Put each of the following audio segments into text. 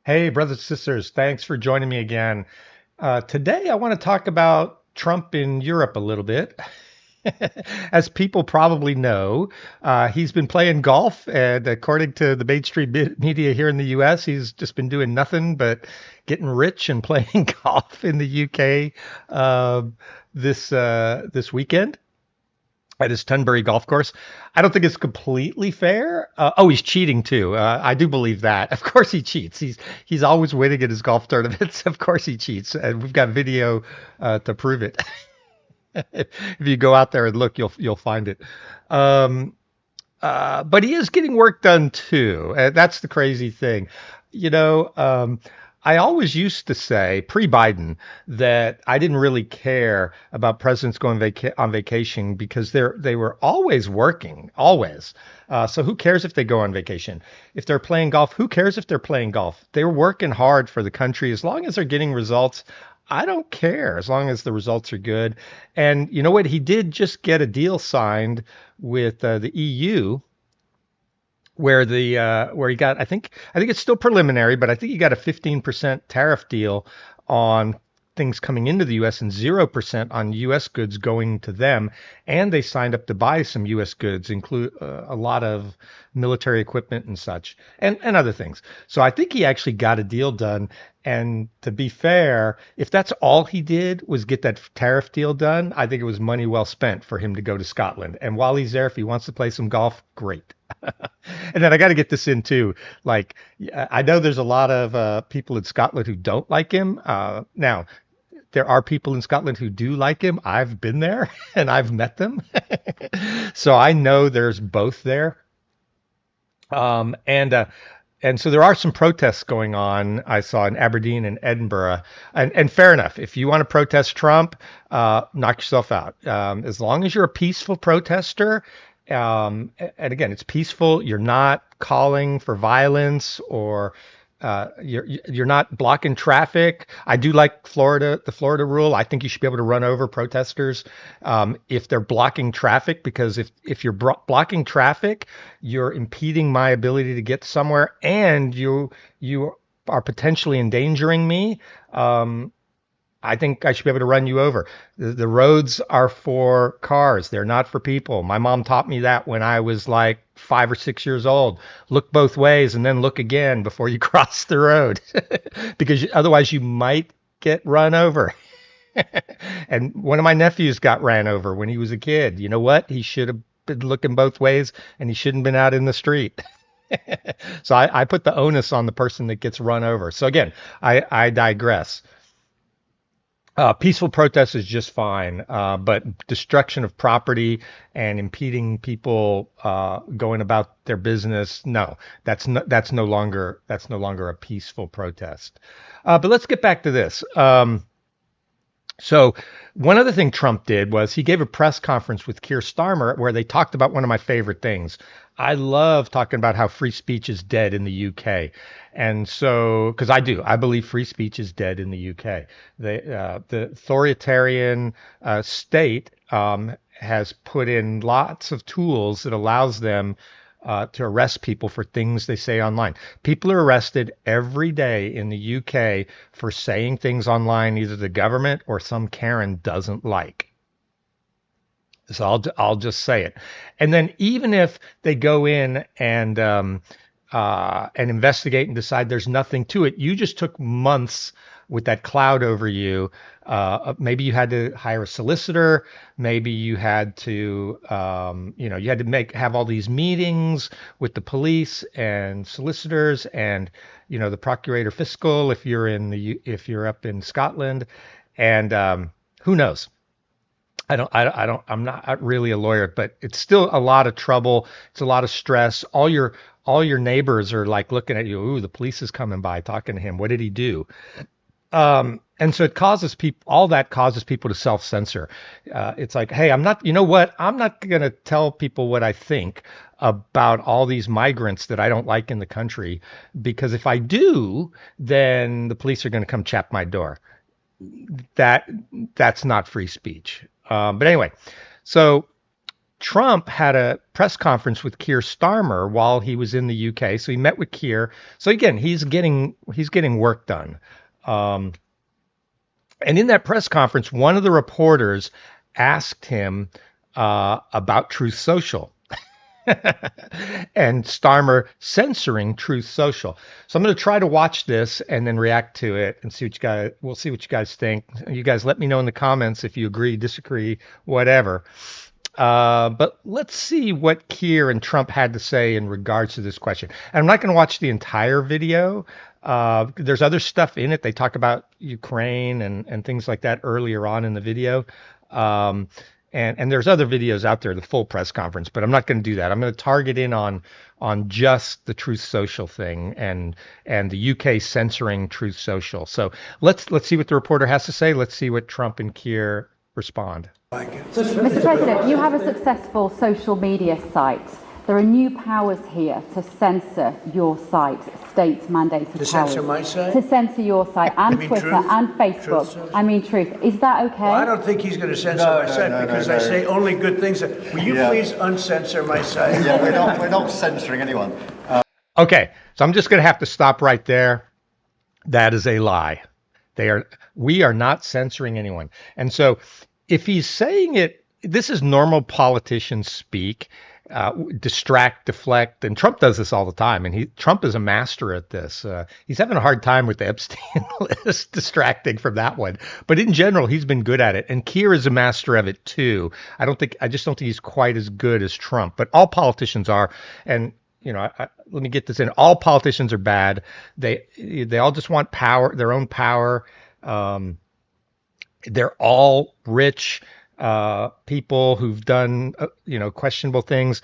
Hey, brothers and sisters, thanks for joining me again. Today, I want to talk about Trump in Europe a little bit. As people probably know, he's been playing golf, and according to the mainstream media here in the US, he's just been doing nothing but getting rich and playing golf in the UK this weekend at his Tunbury golf course. I don't think it's completely fair. Oh, he's cheating too. I do believe that. Of course he cheats. He's always winning at his golf tournaments. Of course he cheats, and we've got video to prove it. If you go out there and look, you'll find it. Um, but he is getting work done too. That's the crazy thing. You know, I always used to say pre-Biden that I didn't really care about presidents going on vacation because they were always working, always. So who cares if they go on vacation? If they're playing golf, who cares if they're playing golf? They're working hard for the country as long as they're getting results. I don't care as long as the results are good. And you know what? He did just get a deal signed with the EU where he got I think it's still preliminary, but I think he got a 15% tariff deal on things coming into the US and 0% on US goods going to them, and they signed up to buy some US goods, include a lot of military equipment and such, and other things. So I think he actually got a deal done. And to be fair, if that's all he did was get that tariff deal done, I think it was money well spent for him to go to Scotland. And while he's there, if he wants to play some golf, great. And then I got to get this in too. Like, I know there's a lot of people in Scotland who don't like him. Now, there are people in Scotland who do like him. I've been there and I've met them. So I know there's both there. Um, and uh, and so there are some protests going on. I saw in Aberdeen and Edinburgh, and fair enough. If you want to protest Trump, knock yourself out. As long as you're a peaceful protester, and again, it's peaceful. You're not calling for violence or you're not blocking traffic. I do like the Florida rule. I think you should be able to run over protesters if they're blocking traffic, because if you're blocking traffic, you're impeding my ability to get somewhere, and you are potentially endangering me. I think I should be able to run you over. The roads are for cars. They're not for people. My mom taught me that when I was like 5 or 6 years old. Look both ways and then look again before you cross the road, because otherwise you might get run over. And one of my nephews got ran over when he was a kid. You know what? He should have been looking both ways, and he shouldn't have been out in the street. So I put the onus on the person that gets run over. So again, I digress. Peaceful protest is just fine, but destruction of property and impeding people going about their business, no, that's no longer a peaceful protest. But let's get back to this. So one other thing Trump did was he gave a press conference with Keir Starmer where they talked about one of my favorite things. I love talking about how free speech is dead in the UK. And so, because I believe free speech is dead in the UK. The authoritarian state has put in lots of tools that allows them to arrest people for things they say online. People are arrested every day in the UK for saying things online either the government or some Karen doesn't like. So I'll just say it. And then even if they go in and investigate and decide there's nothing to it, you just took months with that cloud over you. Maybe you had to hire a solicitor. Maybe you had to, you had to have all these meetings with the police and solicitors and, the procurator fiscal if you're up in Scotland, and who knows? I'm not really a lawyer, but it's still a lot of trouble. It's a lot of stress. All your neighbors are like looking at you. Ooh, the police is coming by talking to him. What did he do? And so it causes people, all that causes people to self-censor. It's like, hey, you know what? I'm not going to tell people what I think about all these migrants that I don't like in the country, because if I do, then the police are going to come chap my door. That that's not free speech. But anyway, so Trump had a press conference with Keir Starmer while he was in the UK. So he met with Keir. So again, he's getting work done. Um, and in that press conference, one of the reporters asked him about Truth Social. And Starmer censoring Truth Social. So I'm going to try to watch this and then react to it and see what you guys. We'll see what you guys think. You guys let me know in the comments if you agree, disagree, whatever. But let's see what Keir and Trump had to say in regards to this question. And I'm not going to watch the entire video. There's other stuff in it. They talk about Ukraine and things like that earlier on in the video. Um, and there's other videos out there, the full press conference, but I'm not going to do that. I'm going to target in on just the Truth Social thing and the UK censoring Truth Social. So let's see what the reporter has to say. Let's see what Trump and Keir respond. Mr. President, you have a successful social media site. There are new powers here to censor your site, state mandated powers. To censor my site? To censor your site and Twitter Truth? and Facebook. Truth. Is that okay? Well, I don't think he's going to censor my site because I say only good things. Will you please uncensor my site? Yeah, we're not censoring anyone. Okay, so I'm just going to have to stop right there. That is a lie. We are not censoring anyone. And so if he's saying it, this is normal politician speak. Distract, deflect, and Trump does this all the time. And Trump is a master at this. He's having a hard time with the Epstein list, distracting from that one. But in general, he's been good at it. And Keir is a master of it too. I just don't think he's quite as good as Trump. But all politicians are. And let me get this in. All politicians are bad. They all just want power, their own power. They're all rich. People who've done, questionable things.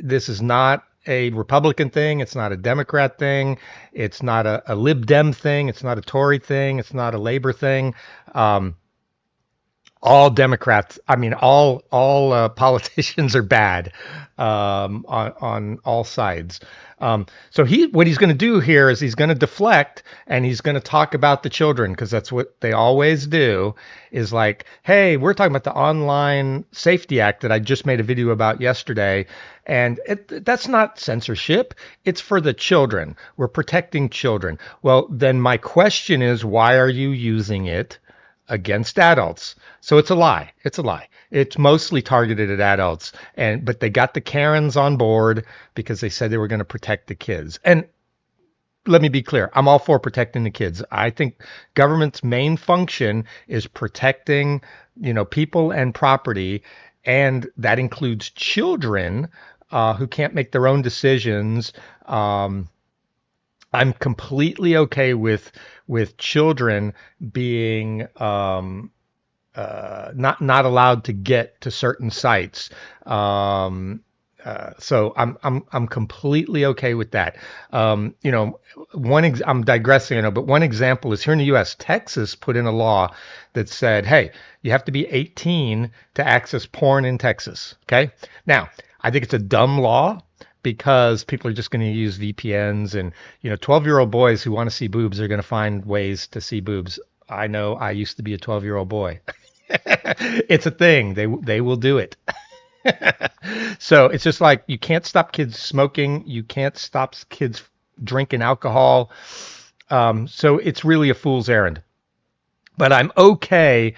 This is not a Republican thing. It's not a Democrat thing. It's not a Lib Dem thing. It's not a Tory thing. It's not a Labor thing. All Democrats, all politicians are bad on all sides. So what he's going to do here is he's going to deflect and he's going to talk about the children because that's what they always do. Is like, hey, we're talking about the Online Safety Act that I just made a video about yesterday, and that's not censorship. It's for the children. We're protecting children. Well, then my question is, why are you using it against adults? So it's a lie. It's a lie. It's mostly targeted at adults, but they got the Karens on board because they said they were going to protect the kids. And let me be clear, I'm all for protecting the kids. I think government's main function is protecting, people and property, and that includes children who can't make their own decisions. I'm completely okay with children being not allowed to get to certain sites. So I'm completely okay with that. I'm digressing, but one example is here in the U.S. Texas put in a law that said, hey, you have to be 18 to access porn in Texas. Okay. Now, I think it's a dumb law because people are just going to use VPNs and, 12-year-old boys who want to see boobs are going to find ways to see boobs. I know I used to be a 12-year-old boy. It's a thing. They will do it. So it's just like you can't stop kids smoking. You can't stop kids drinking alcohol. So it's really a fool's errand. But I'm okay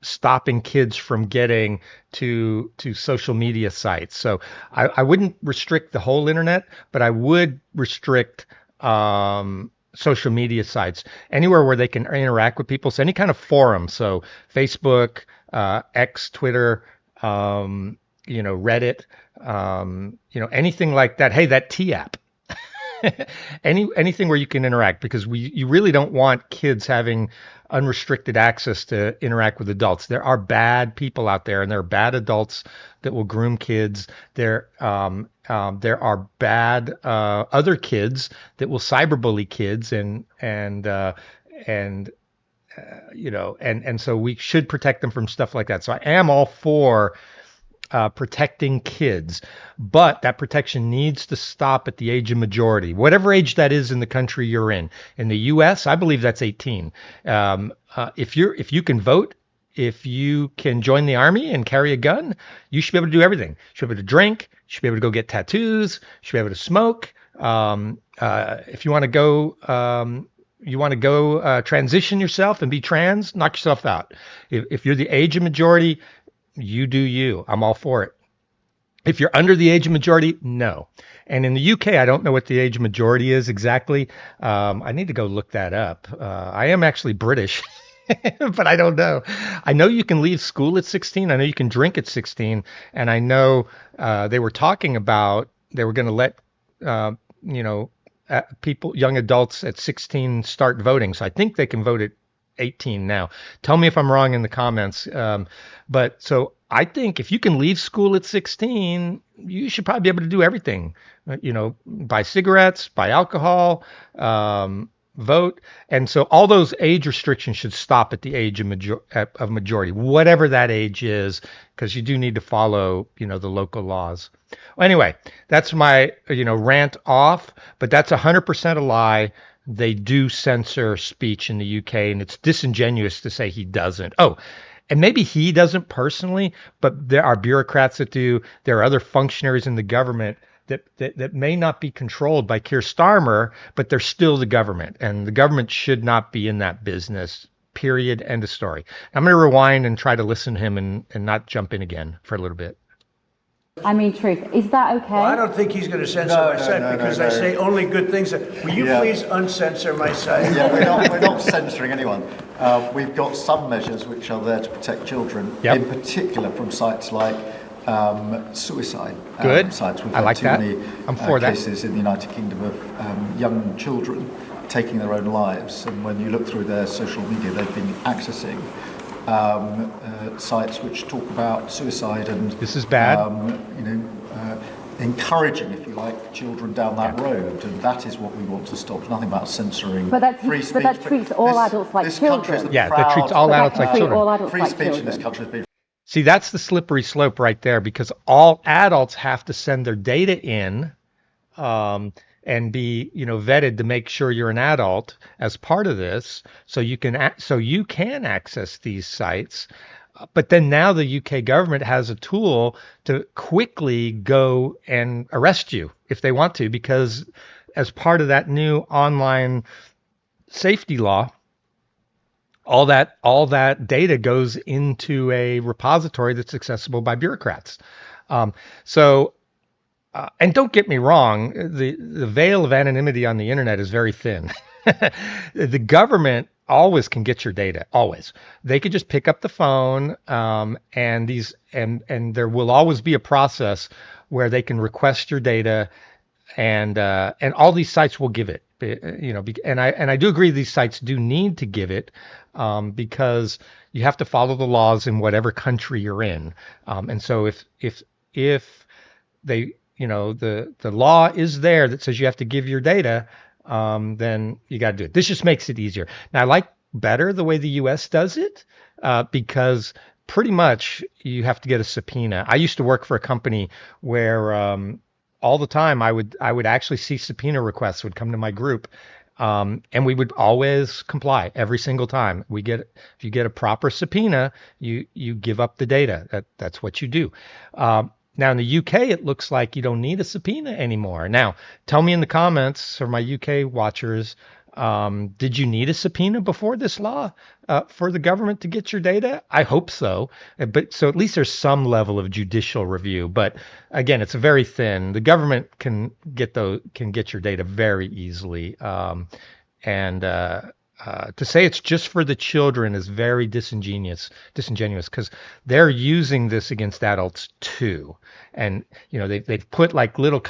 stopping kids from getting to social media sites. So I wouldn't restrict the whole internet, but I would restrict social media sites, anywhere where they can interact with people. So any kind of forum, so Facebook, X, Twitter, Reddit, anything like that. Hey, that T app. Anything where you can interact, because you really don't want kids having unrestricted access to interact with adults. There are bad people out there, and there are bad adults that will groom kids. There are bad other kids that will cyberbully kids, and so we should protect them from stuff like that. So I am all for protecting kids, but that protection needs to stop at the age of majority, whatever age that is in the country you're in. In the U.S., I believe that's 18. If you can vote if you can join the army and carry a gun, you should be able to do everything. You should be able to drink. You should be able to go get tattoos. You should be able to smoke. If you want to go, transition yourself and be trans, knock yourself out. If you're the age of majority, you do you. I'm all for it. If you're under the age of majority, no. And in the UK, I don't know what the age of majority is exactly. I need to go look that up. I am actually British, but I don't know. I know you can leave school at 16. I know you can drink at 16. And I know they were talking about they were going to let, you know, people, young adults at 16 start voting. So I think they can vote at 18 now. Tell me if I'm wrong in the comments. But so I think if you can leave school at 16, you should probably be able to do everything. Buy cigarettes, buy alcohol, vote. And so all those age restrictions should stop at the age of majority, whatever that age is, because you do need to follow, the local laws. Well, anyway, that's my, rant off, but that's 100% a lie. They do censor speech in the UK, and it's disingenuous to say he doesn't. Oh, and maybe he doesn't personally, but there are bureaucrats that do. There are other functionaries in the government that may not be controlled by Keir Starmer, but they're still the government, and the government should not be in that business. Period. End of story. I'm going to rewind and try to listen to him and not jump in again for a little bit. I mean, Truth, is that okay? Well, I don't think he's going to censor my site because I say only good things. Will you please uncensor my site? Yeah, we're not censoring anyone. We've got some measures which are there to protect children, in particular from sites like suicide Good. sites. We've I like that. many I'm for that. cases in the United Kingdom of young children taking their own lives, and when you look through their social media, they've been accessing sites which talk about suicide and this is bad. Encouraging, if you like, children down that road, and that is what we want to stop. There's nothing about censoring But that free speech. treats all adults like children. That treats all adults like children. All adults free like speech children. in this country has been. See, that's the slippery slope right there, because all adults have to send their data in and be, vetted to make sure you're an adult as part of this, so you can access these sites. But then now the UK government has a tool to quickly go and arrest you if they want to, because as part of that new online safety law, all that data goes into a repository that's accessible by bureaucrats. And don't get me wrong, the veil of anonymity on the internet is very thin. The government always can get your data. Always, they could just pick up the phone, and there will always be a process where they can request your data, and all these sites will give it. And I do agree these sites do need to give it, because you have to follow the laws in whatever country you're in. And so if they, the law is there that says you have to give your data, then you got to do it. This just makes it easier. Now, I like better the way the U.S. does it, because pretty much you have to get a subpoena. I used to work for a company where all the time I would actually see subpoena requests would come to my group, and we would always comply every single time. If you get a proper subpoena, you give up the data. That's what you do. Now in the UK, it looks like you don't need a subpoena anymore. Now, tell me in the comments, for my UK watchers, did you need a subpoena before this law for the government to get your data? I hope so. But so at least there's some level of judicial review. But again, it's very thin. The government can get your data very easily. To say it's just for the children is very disingenuous, because they're using this against adults too. And they've put like little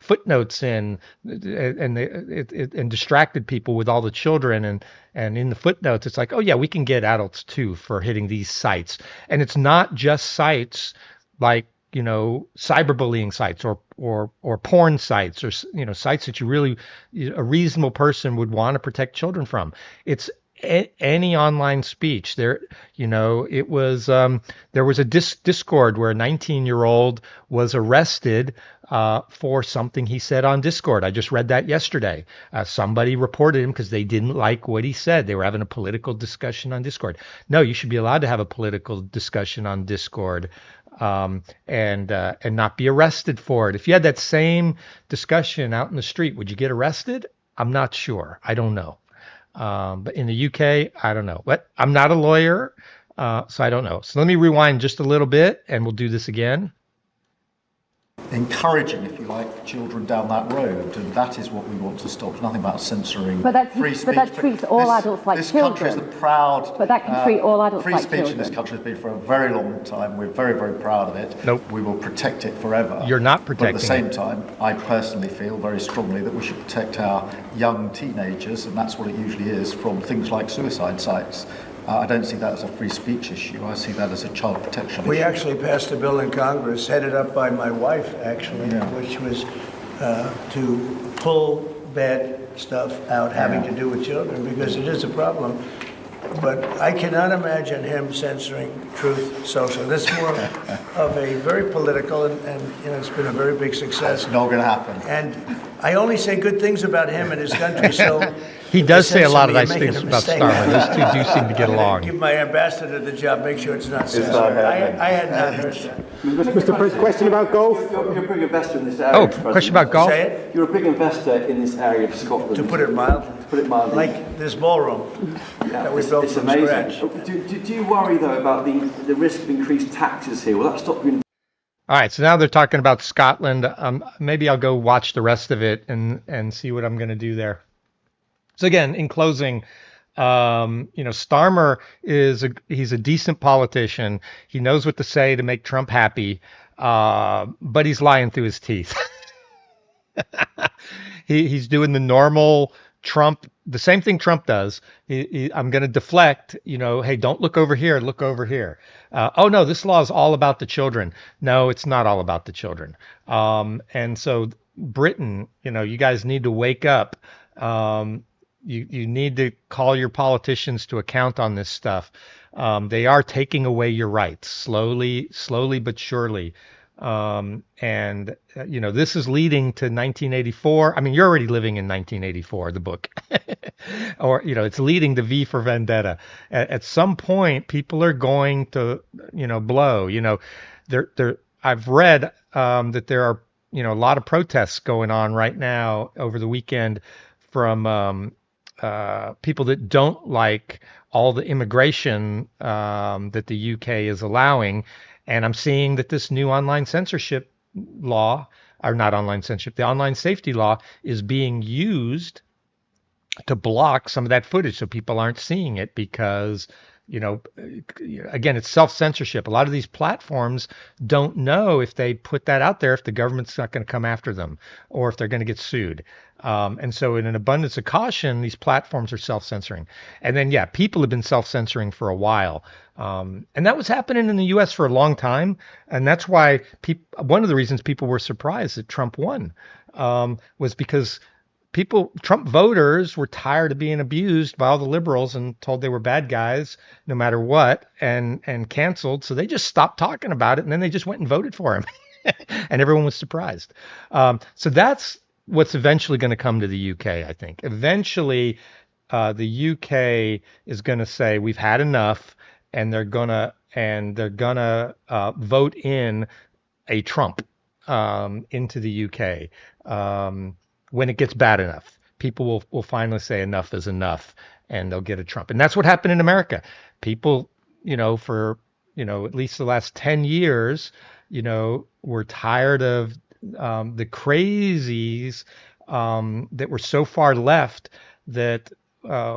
footnotes in, and distracted people with all the children, and in the footnotes it's like, oh yeah, we can get adults too for hitting these sites. And it's not just sites like cyberbullying sites or porn sites, or sites that a reasonable person would want to protect children from. It's any online speech. There, it was there was a Discord where a 19-year-old was arrested for something he said on Discord. I just read that yesterday. Somebody reported him because they didn't like what he said. They were having a political discussion on Discord. No, you should be allowed to have a political discussion on Discord. And not be arrested for it. If you had that same discussion out in the street, would you get arrested? I'm not sure. I don't know. But in the UK, I don't know. But I'm not a lawyer, so I don't know. So let me rewind just a little bit, and we'll do this again. Encouraging, if you like, children down that road, and that is what we want to stop. There's nothing about censoring free speech. But that treats all adults like children. This country is the proud. But that can treat all adults like children. Free speech in this country has been for a very long time. We're very, very proud of it. Nope. We will protect it forever. You're not protecting it. But at the same time, I personally feel very strongly that we should protect our young teenagers, and that's what it usually is, from things like suicide sites. I don't see that as a free speech issue. I see that as a child protection issue. We actually passed a bill in Congress, headed up by my wife, actually, which was to pull bad stuff out having to do with children, because it is a problem. But I cannot imagine him censoring Truth Social. This is more of a very political, and it's been a very big success. It's not going to happen. And I only say good things about him and his country, so... He does say a lot of nice things about Starmer. Those two do seem to get along. Give my ambassador the job, make sure it's not censored. I had not heard that. Mr. President, question about golf? You're a big investor in this area. Oh, question about golf? Say it? You're a big investor in this area of Scotland. To put it mild. To put it mildly. Like this ballroom that we built It's from amazing. scratch. Do you worry, though, about the risk of increased taxes here? Will that stop you? All right, so now they're talking about Scotland. Maybe I'll go watch the rest of it and see what I'm going to do there. So again, in closing, Starmer he's a decent politician. He knows what to say to make Trump happy, but he's lying through his teeth. He's doing the normal Trump, the same thing Trump does. I'm going to deflect, hey, don't look over here, look over here. Oh no, this law is all about the children. No, it's not all about the children. And so Britain, you guys need to wake up. You need to call your politicians to account on this stuff. They are taking away your rights slowly but surely. This is leading to 1984. I mean, you're already living in 1984, the book, or, it's leading to V for Vendetta. At some point, people are going to, blow, I've read, that there are, a lot of protests going on right now over the weekend from, people that don't like all the immigration that the UK is allowing. And I'm seeing that this new online censorship law, or not online censorship, the online safety law is being used to block some of that footage so people aren't seeing it because, again, it's self-censorship. A lot of these platforms don't know if they put that out there, if the government's not going to come after them or if they're going to get sued. And so in an abundance of caution, these platforms are self-censoring. And then, people have been self-censoring for a while. And that was happening in the U.S. for a long time. And that's why one of the reasons people were surprised that Trump won was because Trump voters were tired of being abused by all the liberals and told they were bad guys no matter what and canceled. So they just stopped talking about it. And then they just went and voted for him. And everyone was surprised. So that's what's eventually going to come to the UK, I think. Eventually, the UK is going to say we've had enough, and they're gonna vote in a Trump into the UK when it gets bad enough. People will finally say enough is enough, and they'll get a Trump. And that's what happened in America. People, for at least the last 10 years, were tired of the crazies that were so far left that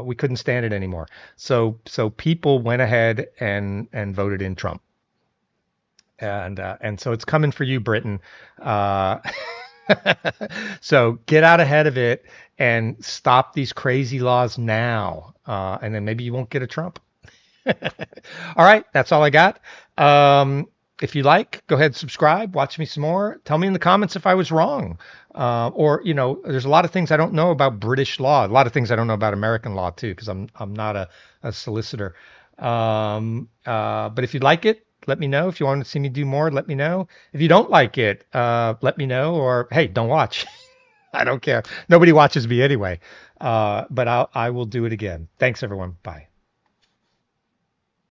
we couldn't stand it anymore. So people went ahead and voted in Trump. And so it's coming for you, Britain. So get out ahead of it and stop these crazy laws now. And then maybe you won't get a Trump. All right. That's all I got. If you like, go ahead, subscribe, watch me some more. Tell me in the comments if I was wrong. Or, there's a lot of things I don't know about British law. A lot of things I don't know about American law too, because I'm not a solicitor. But if you like it, let me know. If you want to see me do more, let me know. If you don't like it, let me know. Or hey, don't watch. I don't care. Nobody watches me anyway. But I will do it again. Thanks, everyone. Bye.